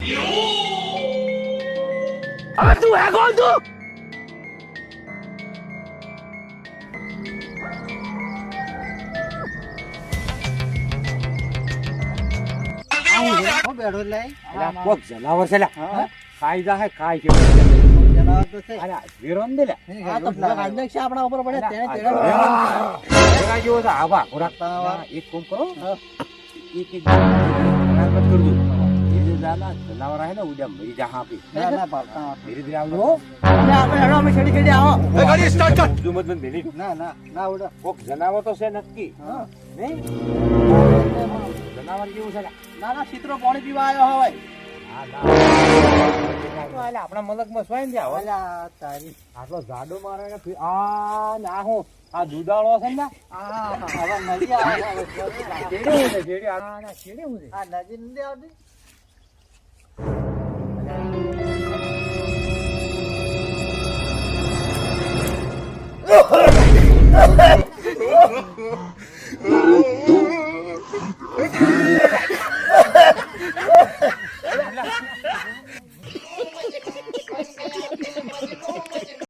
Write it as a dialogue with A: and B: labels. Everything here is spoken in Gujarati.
A: હવે તું હે કોણ તું?
B: બેઠો લે
C: કોક જનાવર છે ખાઈ જા હે ખાઈ કે
B: જનાવર તો છે.
C: અરે વિરોન દે લે
B: આ તો કાંડક છે આપણા ઉપર પડે તેને
C: તેરા જેવો છે આવા ખોરાક એક કોમ કરો એક મત કરજો એ જે જાના જનાવર હે ને ઉજા મરી જા હા પી
B: ના પાડતા
C: ધીરે ધીરે આવજો
B: આપણે હેડો અમે છેડી છેડી આવો
A: એ ગાડી સ્ટાર્ટ કર.
C: જો મત બેની
B: ના ઉડો
C: કોક જનાવર તો છે નક્કી
B: હા
C: નહીં જનાવર જેવું છે ને
B: ના ચિત્રો પાણી પીવા આવ્યો હોય
C: હા ના આપણા મલકમાં સ્વાઈન જ્યાં હોય
B: અલા તારી
C: આટલો જાડો મારે ને આ ના હું આ દુધાળો છે ને
B: આ હવે નદી આવે
C: કેડી હું છે કેડી આ ના કેડી હું છે
B: આ નદી નથી આવતી
A: Oh